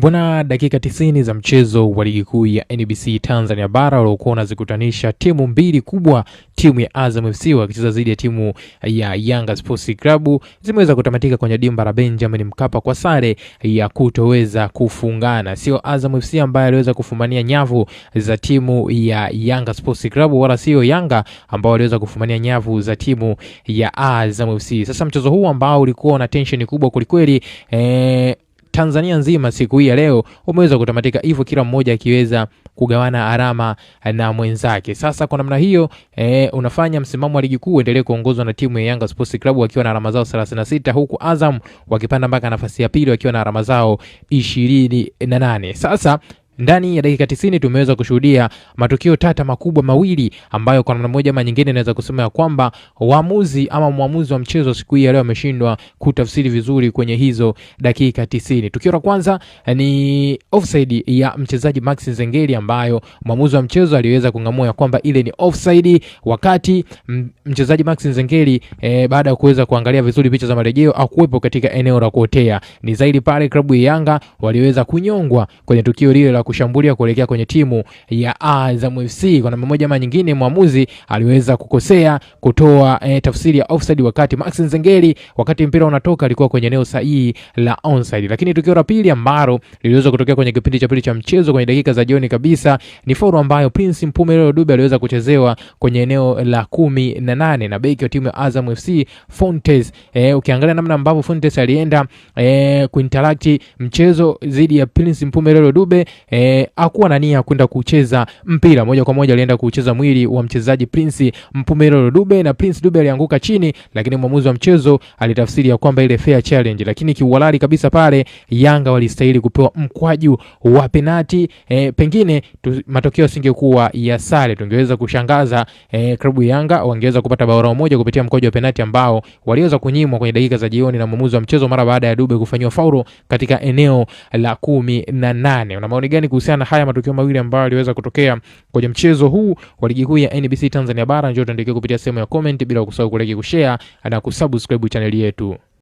Bwana, dakika 90 za mchezo wa ligi kuu ya NBC Tanzania bara uliokuwa unazikutanisha timu mbili kubwa, timu ya Azam FC wakicheza dhidi ya timu ya Yanga Sports Club, zimeweza kutamatika kwenye dimba la Benjamin Mkapa kwa sare ya kutoweza kufungana. Sio Azam FC ambaye aliweza kufumania nyavu za timu ya Yanga Sports Club, wala sio Yanga ambao waliweza kufumania nyavu za timu ya Azam FC. Sasa mchezo huu ambao ulikuwa na tension kubwa kulikweli, Tanzania nzima siku hii ya leo umeweza kutamatika hivyo, kila mmoja akiweza kugawana alama na mwenzake. Sasa kwa namna hiyo unafanya msimamo wa ligi kuu endelee kuongozwa na timu ya Yanga Sports Club wakiwa na alama zao 36, huku Azam wakipanda mpaka nafasi ya pili wakiwa na alama zao 28. Sasa ndani ya dakika 90 tumeweza kushuhudia matukio tata makubwa mawili ambayo kwa namna moja ama nyingine naweza kusema ya kwamba muamuzi wa mchezo siku hii leo ameshindwa kutafsiri vizuri kwenye hizo dakika 90. Tukio la kwanza ni offside ya mchezaji Max Nzengeli ambayo muamuzi wa mchezo aliweza kung'amua kwamba ile ni offside, wakati mchezaji Max Nzengeli baada ya kuweza kuangalia vizuri picha za marejeo hakuwepo katika eneo la kuotea. Ni zaidi pale klabu ya Yanga waliweza kunyongwa kwenye tukio lile la kushambulia kuelekea kwenye timu ya Azam FC. Kwa namna moja ama nyingine muamuzi aliweza kukosea kutoa tafsiri ya offside, wakati Max Nzengeli wakati mpira unatoka alikuwa kwenye eneo sahihi la onside. Lakini tukio la pili ambalo liliweza kutokea kwenye kipindi cha pili cha mchezo kwenye dakika za jioni kabisa ni foul ambayo Prince Mpumelelo Dube aliweza kuchezewa kwenye eneo la 18 na beki wa timu ya Azam FC Fontes. Ukiangalia namna ambavyo Fontes alienda kuinteract mchezo dhidi ya Prince Mpumelelo Dube, hakuwa na nia kwenda kucheza mpira, moja kwa moja alienda kucheza mwili wa mchezaji Prince Mpumelelo Dube, na Prince Dube alianguka chini, lakini mwamuzi wa mchezo alitafsiri ya kwamba ile fair challenge. Lakini kiuhalali kabisa pale Yanga walistahili kupewa mkwaju wa penalti. Pengine matokeo yasingekuwa ya sare, tungeweza kushangaza klabu ya Yanga wangeweza kupata bao moja kupitia mkwaju wa penalti ambao waliweza kunyimwa kwenye dakika za jioni na mwamuzi wa mchezo mara baada ya Dube kufanywa faulu katika eneo la 18. Una maoni gani kuhusiana na haya matukio mawili ambayo yaliweza kutokea kwenye mchezo huu wa ligi kuu ya NBC Tanzania bara? Njoo tuandikie kupitia sehemu ya comment, bila kusahau kulike, kushare na kusubscribe channel yetu.